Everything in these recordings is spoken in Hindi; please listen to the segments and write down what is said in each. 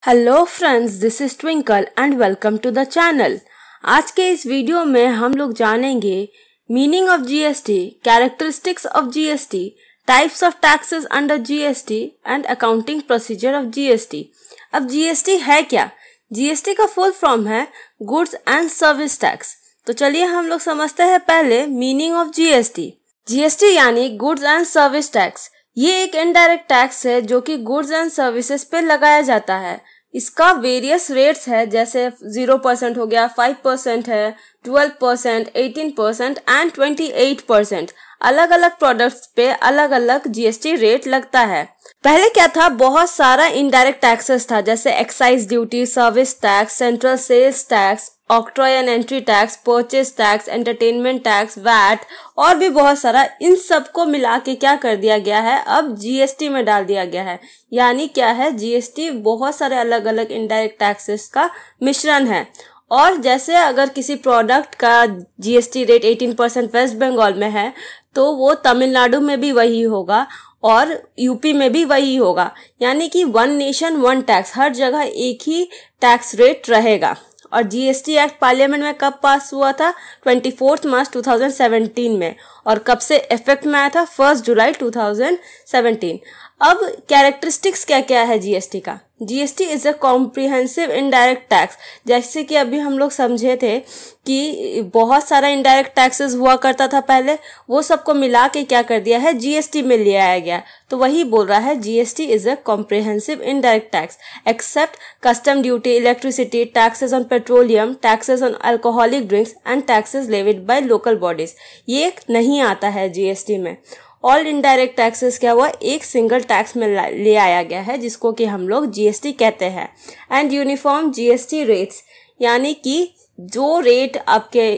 Hello friends, this is Twinkle and welcome to the channel. आज के इस वीडियो में हम लोग जानेंगे meaning of GST, characteristics of GST, types of taxes under GST and accounting procedure of GST. अब जीएसटी है क्या? जीएसटी का फुल फॉर्म है गुड्स एंड सर्विस टैक्स। तो चलिए हम लोग समझते हैं पहले मीनिंग ऑफ जीएसटी। जीएसटी यानी गुड्स एंड सर्विस टैक्स। ये एक इनडायरेक्ट टैक्स है जो कि गुड्स एंड सर्विसेज पे लगाया जाता है। इसका वेरियस रेट्स है, जैसे 0% हो गया, 5% है, 12%, 18% एंड 28%। अलग अलग प्रोडक्ट्स पे अलग अलग जीएसटी रेट लगता है। पहले क्या था, बहुत सारा इनडायरेक्ट टैक्सेस था, जैसे excise duty, service tax, central sales tax, octroi and entry tax, purchase tax, entertainment tax, VAT और भी बहुत सारा। इन सबको मिला के क्या कर दिया गया है, अब जीएसटी में डाल दिया गया है। यानी क्या है, जीएसटी बहुत सारे अलग अलग इनडायरेक्ट टैक्सेस का मिश्रण है। और जैसे अगर किसी प्रोडक्ट का जीएसटी रेट 18% वेस्ट बंगाल में है, तो वो तमिलनाडु में भी वही होगा और यूपी में भी वही होगा। यानी कि वन नेशन वन टैक्स, हर जगह एक ही टैक्स रेट रहेगा। और जीएसटी एक्ट पार्लियामेंट में कब पास हुआ था? 24 मार्च 2017 में। और कब से इफेक्ट में आया था? 1 जुलाई 2017। अब कैरेक्टरिस्टिक्स क्या क्या है जीएसटी का? GST is a comprehensive indirect tax. जैसे कि अभी हम लोग समझे थे कि बहुत सारा इनडायरेक्ट टैक्सेस हुआ करता था पहले, वो सबको मिला के क्या कर दिया है, जीएसटी में ले आया गया। तो वही बोल रहा है, GST is a comprehensive indirect tax except custom duty, electricity, taxes on petroleum, taxes on alcoholic drinks and taxes levied by local bodies. ये नहीं आता है जीएसटी में। ऑल इनडायरेक्ट टैक्सेस क्या हुआ, एक सिंगल टैक्स में ले आया गया है, जिसको कि हम लोग जीएसटी कहते हैं। एंड यूनिफॉर्म जीएसटी रेट्स, यानी कि जो रेट आपके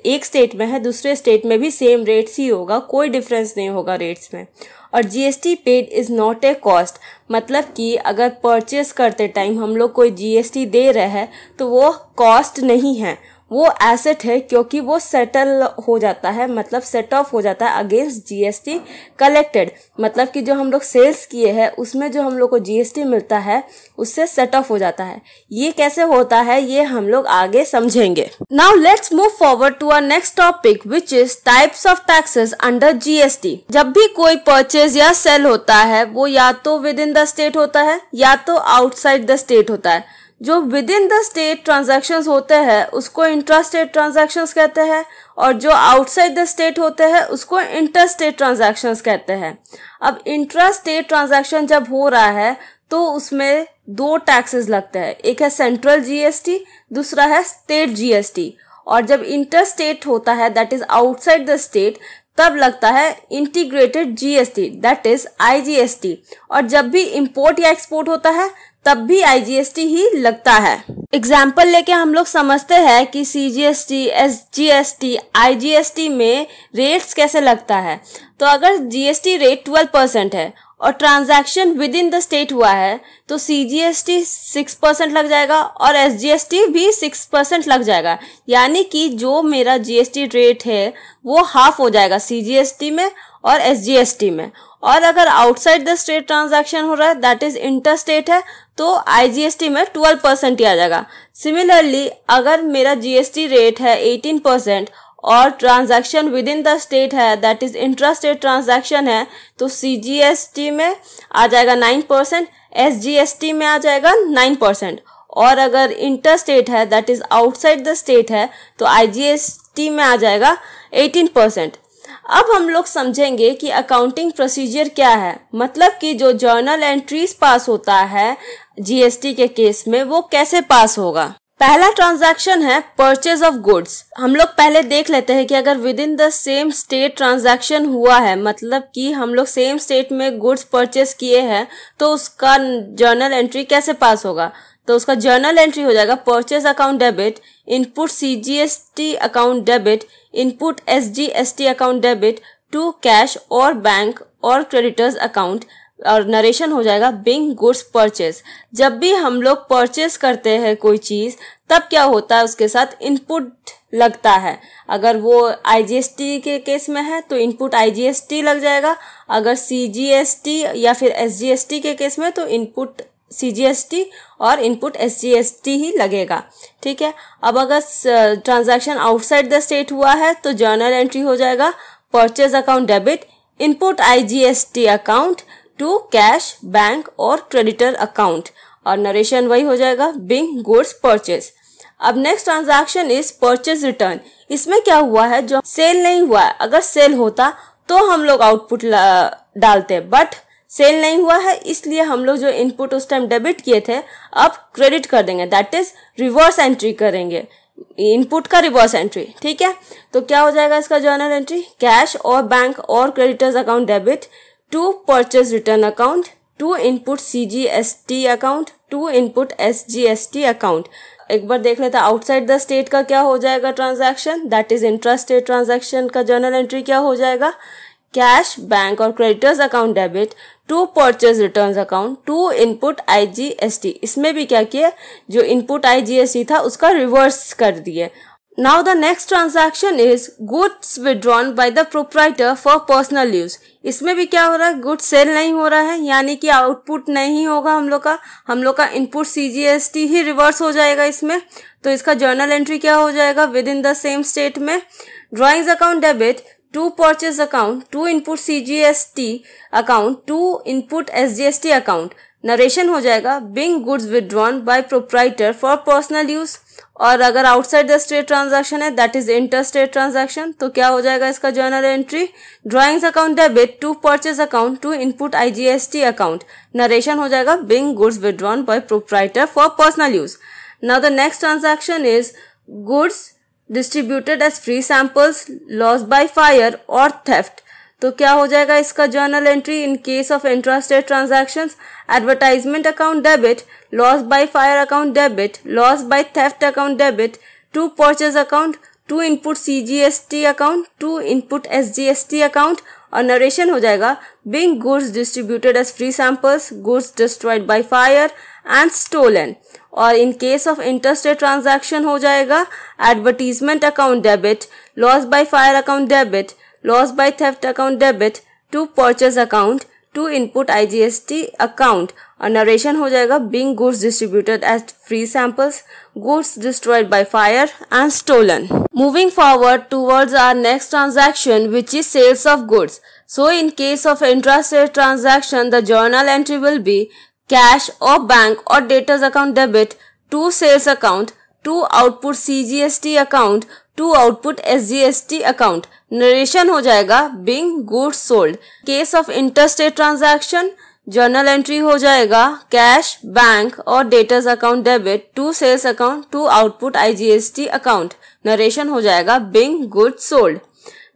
एक स्टेट में है, दूसरे स्टेट में भी सेम रेट्स ही होगा, कोई डिफरेंस नहीं होगा रेट्स में। और GST paid is not a cost, मतलब कि अगर परचेस करते टाइम हम लोग कोई जीएसटी दे रहे हैं तो वो कॉस्ट नहीं है, वो एसेट है, क्योंकि वो सेटल हो जाता है, मतलब सेट ऑफ हो जाता है अगेंस्ट जीएसटी कलेक्टेड। मतलब कि जो हम लोग सेल्स किए हैं उसमें जो हम लोग को जीएसटी मिलता है उससे सेट ऑफ हो जाता है। ये कैसे होता है ये हम लोग आगे समझेंगे। Now let's move forward to our next topic which is types of taxes under GST. जब भी कोई परचेज या सेल होता है वो या तो विद इन द स्टेट होता है या तो आउटसाइड द स्टेट होता है। जो with in the state transactions होते हैं उसको इंट्रा स्टेट ट्रांजैक्शंस कहते हैं, और जो आउटसाइड द स्टेट होते हैं उसको इंटर स्टेट ट्रांजैक्शंस कहते हैं। अब इंट्रा स्टेट ट्रांजैक्शन जब हो रहा है तो उसमें दो टैक्सेस लगते हैं, एक है सेंट्रल जीएसटी, दूसरा है स्टेट जीएसटी। और जब इंटर स्टेट होता है, that is outside the state, तब लगता है integrated GST, that is IGST. और जब भी इंपोर्ट या एक्सपोर्ट होता है तब भी आईजीएसटी ही लगता है। एग्जाम्पल लेके हम लोग समझते हैं कि सीजीएसटी, एसजीएसटी, आईजीएसटी में रेट्स कैसे लगता है। तो अगर जीएसटी रेट 12% है और transaction within the state हुआ है तो सीजीएसटी 6% लग जाएगा और एसजीएसटी भी 6% लग जाएगा। यानी कि जो मेरा जीएसटी रेट है वो हाफ हो जाएगा सीजीएसटी में और एसजीएसटी में। और अगर आउटसाइड द स्टेट ट्रांजैक्शन हो रहा है, दैट इज इंटर स्टेट है, तो आईजीएसटी में 12% ही आ जाएगा। सिमिलरली अगर मेरा जीएसटी रेट है 18% और transaction within the state है, that is intra state transaction है, तो सीजीएसटी में आ जाएगा 9%, एसजीएसटी में आ जाएगा 9%। और अगर इंटर स्टेट है, that is outside the state है, तो आईजीएसटी में आ जाएगा 18%। अब हम लोग समझेंगे कि अकाउंटिंग प्रोसीजर क्या है, मतलब कि जो जर्नल एंट्रीज पास होता है जीएसटी के केस में वो कैसे पास होगा। पहला ट्रांजैक्शन है परचेज ऑफ गुड्स। हम लोग पहले देख लेते हैं कि अगर within the same state transaction हुआ है, मतलब कि हम लोग सेम स्टेट में गुड्स परचेज किए हैं, तो उसका जर्नल एंट्री कैसे पास होगा। तो उसका जर्नल एंट्री हो जाएगा purchase account debit, input CGST account debit, input SGST account debit to cash और बैंक और क्रेडिटर्स अकाउंट, और नरेशन हो जाएगा बिंग गुड्स परचेज। जब भी हम लोग परचेज करते हैं कोई चीज तब क्या होता है, उसके साथ इनपुट लगता है। अगर वो आईजीएसटी के केस में है तो इनपुट आईजीएसटी लग जाएगा, अगर सीजीएसटी या फिर एसजीएसटी के केस में तो इनपुट CGST और इनपुट SGST ही लगेगा। ठीक है, अब अगर ट्रांजैक्शन आउटसाइड द स्टेट हुआ है तो जर्नल एंट्री हो जाएगा purchase account debit input IGST account to cash bank और क्रेडिटर अकाउंट, और नरेशन वही हो जाएगा बीइंग गुड्स परचेज। अब next transaction is purchase return. इसमें क्या हुआ है, जो सेल नहीं हुआ है, अगर सेल होता तो हम लोग आउटपुट डालते, बट सेल नहीं हुआ है इसलिए हम लोग जो इनपुट उस टाइम डेबिट किए थे अब क्रेडिट कर देंगे, दैट इज रिवर्स एंट्री करेंगे, इनपुट का रिवर्स एंट्री। ठीक है, तो क्या हो जाएगा इसका जर्नल एंट्री, कैश और बैंक और creditors account debit to purchase return account to input CGST account to input SGST account. एक बार देख लेते हैं आउटसाइड द स्टेट का क्या हो जाएगा transaction, that is intra state transaction का जर्नल एंट्री क्या हो जाएगा, कैश बैंक और creditors account debit to purchase returns account to input IGST। इसमें भी क्या किया, जो इनपुट IGST था उसका रिवर्स कर दिए। Now the next transaction is goods withdrawn by the proprietor for personal use. इसमें भी क्या हो रहा है, गुड्स सेल नहीं हो रहा है, यानी कि आउटपुट नहीं होगा हम लोग का इनपुट CGST ही रिवर्स हो जाएगा इसमें। तो इसका जर्नल एंट्री क्या हो जाएगा, within the same state में drawings account debit to purchase account to input CGST account to input SGST account, narration हो जाएगा being goods withdrawn by proprietor for personal use. और अगर आउटसाइड द स्टेट ट्रांजैक्शन है, that is inter state transaction, तो क्या हो जाएगा इसका journal entry, drawings account debit to purchase account to input IGST account, narration हो जाएगा being goods withdrawn by proprietor for personal use. Now the next transaction is goods distributed as free samples, lost by fire or theft। तो क्या हो जाएगा इसका journal entry in case of intrastate transactions, advertisement account debit, loss by fire account debit, loss by theft account debit to purchase account to input CGST account to input SGST account, और नरेशन हो जाएगा being goods distributed as free samples, goods destroyed by fire and stolen. और in case of interstate transaction हो जाएगा advertisement account debit, loss by fire account debit, loss by theft account debit to purchase account to input IGST account, और नरेशन हो जाएगा being goods distributed as free samples, goods destroyed by fire and stolen. Moving forward towards our next transaction, which is sales of goods. So in case of intrastate transaction, the journal entry will be cash or bank or debtors account debit to sales account to output CGST account to output SGST account, narration हो जाएगा being goods sold। Case of interstate transaction, journal entry हो जाएगा कैश बैंक और debtors account debit to sales account to output IGST account, narration हो जाएगा being goods sold.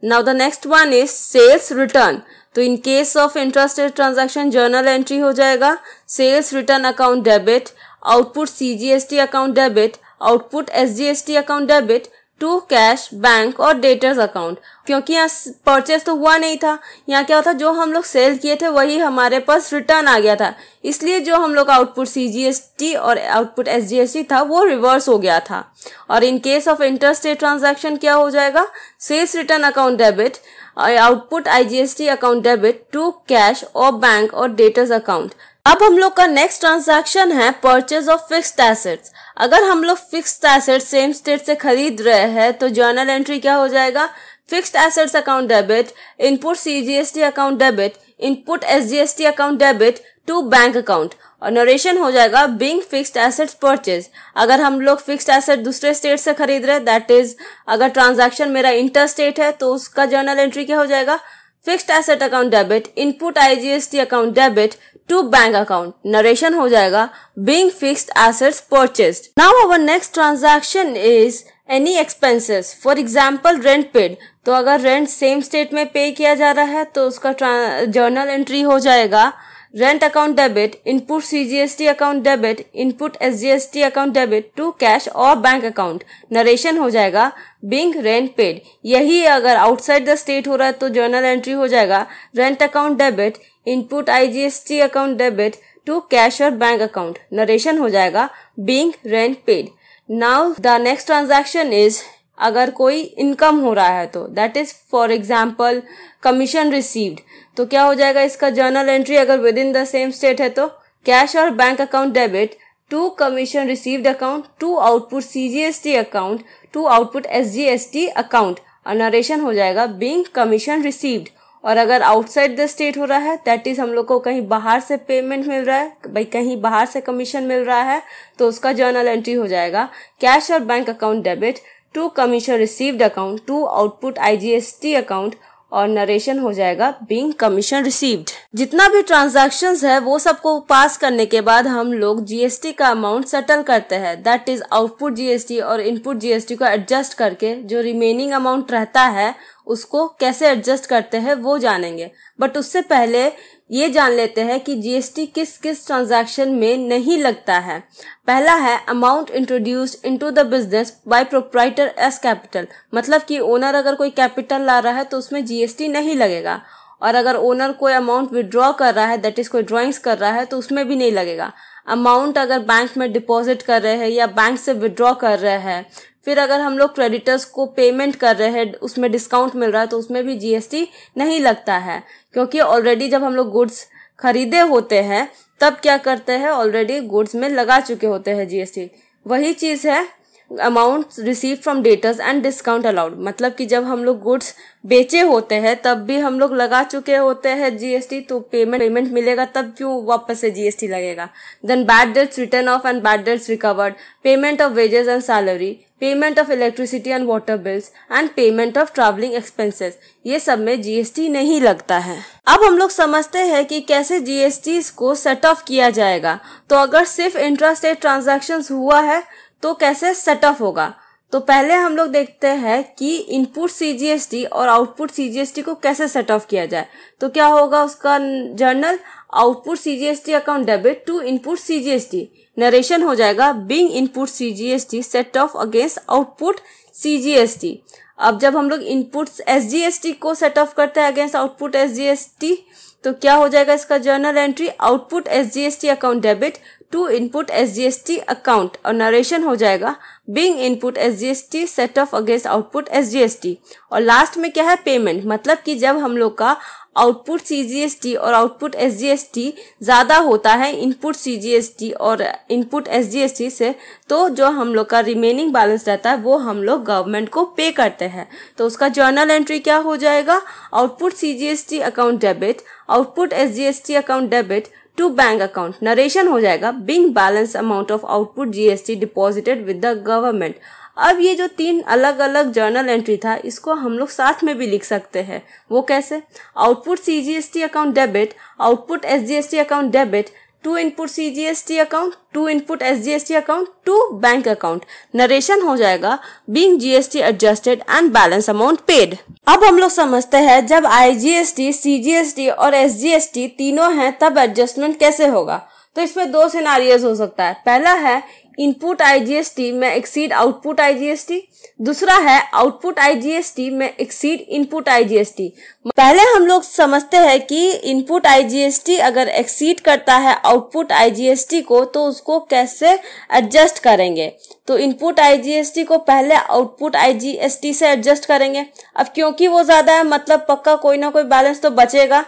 Now the next one is sales return. तो in case of intrastate transaction journal entry हो जाएगा sales return account debit, output CGST account debit, output SGST account debit to cash bank और डेटर्स अकाउंट। क्योंकि यहाँ परचेस तो हुआ नहीं था, यहाँ क्या होता, जो हम लोग सेल किए थे वही हमारे पास रिटर्न आ गया था, इसलिए जो हम लोग आउटपुट CGST और आउटपुट SGST था वो रिवर्स हो गया था। और in case of interstate transaction क्या हो जाएगा, sales return account debit, output IGST account debit to cash और बैंक और डेटर्स अकाउंट। अब हम लोग का नेक्स्ट ट्रांजैक्शन है परचेज ऑफ फिक्स्ड एसेट्स। अगर हम लोग फिक्स्ड एसेट्स सेम स्टेट से खरीद रहे हैं तो जर्नल एंट्री क्या हो जाएगा, fixed assets account debit, input CGST account debit, input SGST account debit to bank account, और नरेशन हो जाएगा बीइंग फिक्स्ड एसेट्स परचेज। अगर हम लोग फिक्स्ड एसेट दूसरे स्टेट से खरीद रहे हैं, दैट इज अगर ट्रांजैक्शन मेरा इंटर स्टेट है तो उसका जर्नल एंट्री क्या हो जाएगा, fixed asset account debit, input IGST account debit to bank account, narration हो जाएगा being fixed assets purchased. Now our next transaction is any expenses, for example rent paid. तो अगर रेंट सेम स्टेट में पे किया जा रहा है तो उसका जर्नल एंट्री हो जाएगा rent account debit, input CGST account debit, input SGST account debit to cash और बैंक अकाउंट, नरेशन हो जाएगा बीइंग रेंट पेड। यही अगर आउटसाइड द स्टेट हो रहा है तो जर्नल एंट्री हो जाएगा rent account debit, input IGST account debit to cash और बैंक अकाउंट, नरेशन हो जाएगा being rent paid. Now the next transaction is अगर कोई इनकम हो रहा है तो that is for example commission received. तो क्या हो जाएगा इसका जर्नल एंट्री अगर within the same state है तो कैश और bank account debit to commission received account to output CGST account to output SGST account और नरेशन हो जाएगा बीइंग कमीशन रिसीव्ड। और अगर आउटसाइड द स्टेट हो रहा है, दैट इज हम लोग को कहीं बाहर से पेमेंट मिल रहा है, भाई कहीं बाहर से कमीशन मिल रहा है, तो उसका जर्नल एंट्री हो जाएगा कैश और bank account debit to commission received account to output IGST account और नरेशन हो जाएगा बीइंग कमीशन रिसीव्ड। जितना भी ट्रांजैक्शंस है वो सबको पास करने के बाद हम लोग GST का अमाउंट सेटल करते हैं, दैट इज आउटपुट GST और इनपुट GST को एडजस्ट करके जो रिमेनिंग अमाउंट रहता है उसको कैसे एडजस्ट करते हैं वो जानेंगे। बट उससे पहले ये जान लेते हैं कि GST किस किस ट्रांजैक्शन में नहीं लगता है। पहला है amount introduced into the business by proprietor as capital, मतलब कि ओनर अगर कोई कैपिटल ला रहा है तो उसमें GST नहीं लगेगा। और अगर ओनर कोई अमाउंट विड्रॉ कर रहा है, दैट इज कोई ड्रॉइंग्स कर रहा है, तो उसमें भी नहीं लगेगा। अमाउंट अगर बैंक में डिपॉजिट कर रहे हैं या बैंक से विड्रॉ कर रहे हैं, फिर अगर हम लोग क्रेडिटर्स को पेमेंट कर रहे हैं, उसमें डिस्काउंट मिल रहा है, तो उसमें भी GST नहीं लगता है, क्योंकि ऑलरेडी जब हम लोग गुड्स खरीदे होते हैं तब क्या करते हैं, ऑलरेडी गुड्स में लगा चुके होते हैं GST। वही चीज है amount receive from debtors and discount allowed, मतलब कि जब हम लोग गुड्स बेचे होते हैं तब भी हम लोग लगा चुके होते हैं GST, तो पेमेंट मिलेगा तब क्यों वापस से GST लगेगा। Then bad debts written off and bad debts recovered, payment of wages and salary, payment of electricity and water bills and payment of travelling expenses, ये सब में GST नहीं लगता है। अब हम लोग समझते हैं कि कैसे GST को सेट ऑफ किया जाएगा। तो अगर सिर्फ इंट्रास्टेट ट्रांजैक्शंस हुआ है तो कैसे सेट ऑफ होगा। तो पहले हम लोग देखते हैं कि इनपुट CGST और आउटपुट CGST को कैसे सेट ऑफ किया जाए। तो क्या होगा उसका journal, output CGST account debit to input CGST, narration हो जाएगा being input CGST set off against output CGST। अब जब हम लोग इनपुट SGST को सेट ऑफ करते हैं अगेंस्ट आउटपुट SGST, तो क्या हो जाएगा इसका journal entry, output SGST account debit to input SGST account और नरेशन हो जाएगा being input SGST set off against output SGST। और लास्ट में क्या है, पेमेंट, मतलब कि जब हम लोग का आउटपुट CGST और आउटपुट SGST ज्यादा होता है इनपुट CGST और इनपुट SGST से, तो जो हम लोग का रिमेनिंग बैलेंस रहता है वो हम लोग गवर्नमेंट को पे करते हैं। तो उसका जर्नल एंट्री क्या हो जाएगा, output CGST account debit, output SGST account debit to bank account, narration हो जाएगा being balance amount of output GST deposited with the government. अब ये जो तीन अलग अलग जर्नल एंट्री था इसको हम लोग साथ में भी लिख सकते हैं। वो कैसे, output CGST account debit, output SGST account debit to input CGST account to input SGST account to bank account, narration हो जाएगा being GST adjusted and balance amount paid. अब हम लोग समझते हैं जब IGST, CGST और SGST तीनों हैं तब एडजस्टमेंट कैसे होगा। तो इसमें दो सिनारियोज हो सकता है। पहला है इनपुट IGST में एक्सीड आउटपुट IGST, दूसरा है आउटपुट IGST में एक्सीड इनपुट IGST। पहले हम लोग समझते हैं कि इनपुट IGST अगर एक्सीड करता है आउटपुट IGST को तो उसको कैसे एडजस्ट करेंगे। तो इनपुट IGST को पहले आउटपुट IGST से एडजस्ट करेंगे। अब क्योंकि वो ज्यादा है मतलब पक्का कोई ना कोई बैलेंस तो बचेगा,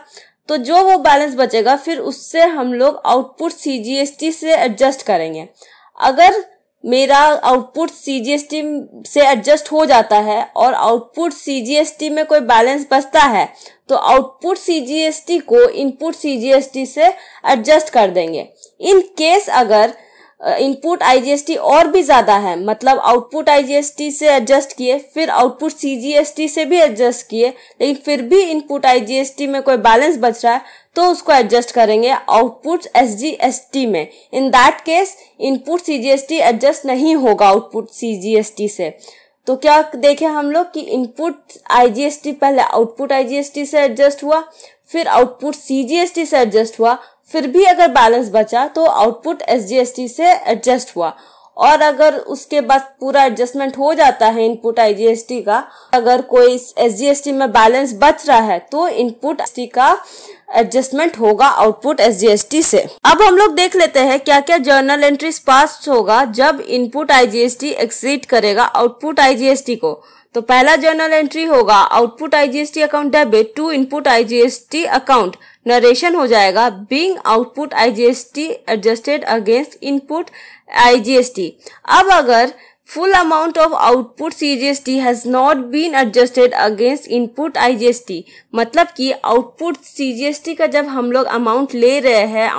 तो जो वो बैलेंस बचेगा फिर उससे हम लोग आउटपुट CGST से एडजस्ट करेंगे। अगर मेरा आउटपुट CGST से एडजस्ट हो जाता है और आउटपुट CGST में कोई बैलेंस बचता है तो आउटपुट CGST को इनपुट CGST से एडजस्ट कर देंगे। इन केस अगर इनपुट IGST और भी ज्यादा है, मतलब आउटपुट IGST से एडजस्ट किए फिर आउटपुट CGST से भी एडजस्ट किए लेकिन फिर भी इनपुट IGST में कोई बैलेंस बच रहा है तो उसको एडजस्ट करेंगे आउटपुट SGST में। In that case input CGST adjust नहीं होगा आउटपुट CGST से। तो क्या देखे हम लोग कि इनपुट IGST पहले आउटपुट IGST से एडजस्ट हुआ, फिर आउटपुट CGST से एडजस्ट हुआ, फिर भी अगर बैलेंस बचा तो आउटपुट SGST से एडजस्ट हुआ। और अगर उसके बाद पूरा एडजस्टमेंट हो जाता है इनपुट आईजीएसटी का, अगर कोई एसजीएसटी में बैलेंस बच रहा है तो इनपुट एसटी का एडजस्टमेंट होगा आउटपुट एसजीएसटी से। अब हम लोग देख लेते हैं क्या क्या जर्नल एंट्रीज पास होगा जब इनपुट आईजीएसटी एक्सीड करेगा आउटपुट आईजीएसटी को। तो पहला जर्नल एंट्री होगा output IGST account debit to input IGST account, narration हो जाएगा being output IGST adjusted against input IGST. अब अगर full amount of output CGST has not been adjusted against input IGST, मतलब कि आउटपुट CGST का जब हम लोग अमाउंट ले रहे हैं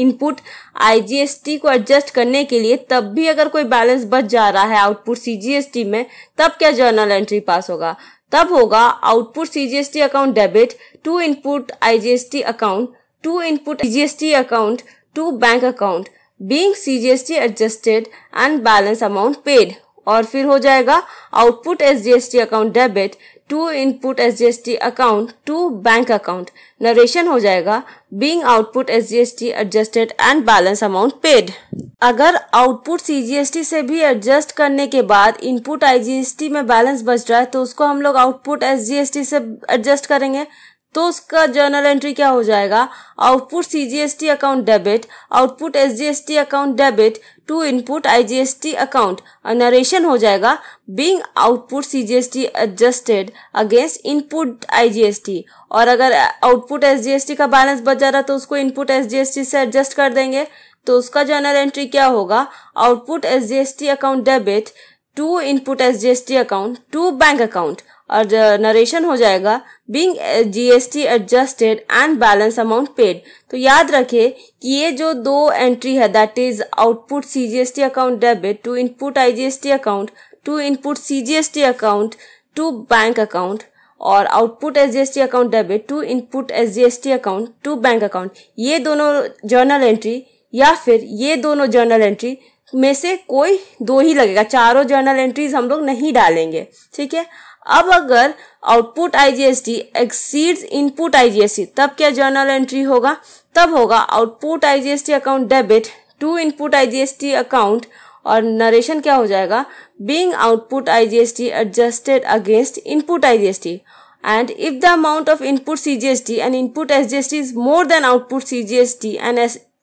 इनपुट IGST को एडजस्ट करने के लिए, तब भी अगर कोई बैलेंस बच जा रहा है आउटपुट CGST में, तब क्या जर्नल एंट्री पास होगा? तब होगा output CGST account debit to input IGST account to input CGST account to bank account being CGST adjusted and balance amount paid, और फिर हो जाएगा output SGST account debit to input SGST account to bank account, narration हो जाएगा being output SGST adjusted and balance amount paid। अगर आउटपुट CGST से भी एडजस्ट करने के बाद इनपुट IGST में बैलेंस बच रहा है तो उसको हम लोग आउटपुट SGST से एडजस्ट करेंगे, तो उसका जर्नल एंट्री क्या हो जाएगा? Output CGST account debit output SGST account debit to input IGST account, narration हो जाएगा being output CGST adjusted against input IGST। और अगर आउटपुट SGST का बैलेंस बच जा रहा है तो उसको इनपुट SGST से एडजस्ट कर देंगे, तो उसका जर्नल एंट्री क्या होगा? Output SGST account debit to input SGST account to bank account, और नरेशन हो जाएगा being GST adjusted and balance amount paid. तो याद रखिए कि ये जो दो एंट्री है, that is output CGST account debit to input IGST account to input CGST account to bank account, और output SGST account debit to input SGST account to bank account, ये दोनों जर्नल एंट्री या फिर ये दोनों जर्नल एंट्री में से कोई दो ही लगेगा, चारों जर्नल एंट्रीज हम लोग नहीं डालेंगे, ठीक है। अब अगर output IGST exceeds input IGST, तब क्या जर्नल एंट्री होगा? तब होगा output IGST account debit to input IGST account, और नरेशन क्या हो जाएगा? Being output IGST adjusted against input IGST, and if the amount of input CGST and input SGST is more than output CGST and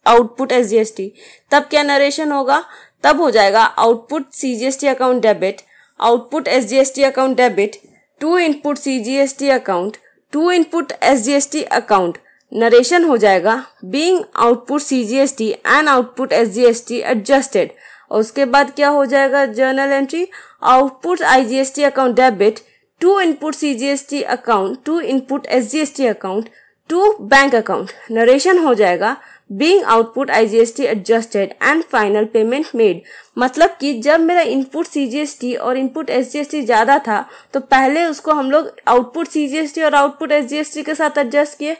output SGST, तब क्या नरेशन होगा? तब हो जाएगा output CGST account debit output SGST account debit to input CGST account to input SGST account, narration हो जाएगा being output CGST and output SGST adjusted, और उसके बाद क्या हो जाएगा journal entry? Output IGST account debit to input CGST account to input SGST account to bank account, narration हो जाएगा being output IGST adjusted and final payment made. मतलब कि जब मेरा इनपुट CGST और इनपुट SGST ज्यादा था तो पहले उसको हम लोग आउटपुट CGST और आउटपुट SGST के साथ एडजस्ट किए,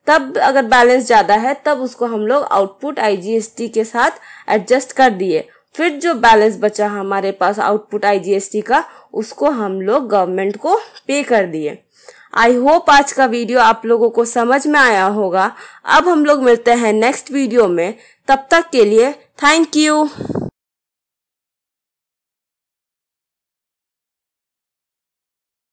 तब अगर बैलेंस ज्यादा है तब उसको हम लोग आउटपुट IGST के साथ एडजस्ट कर दिए, फिर जो बैलेंस बचा हमारे पास आउटपुट IGST का, उसको हम लोग गवर्नमेंट को पे कर दिए। आई होप आज का वीडियो आप लोगों को समझ में आया होगा। अब हम लोग मिलते हैं नेक्स्ट वीडियो में, तब तक के लिए थैंक यू।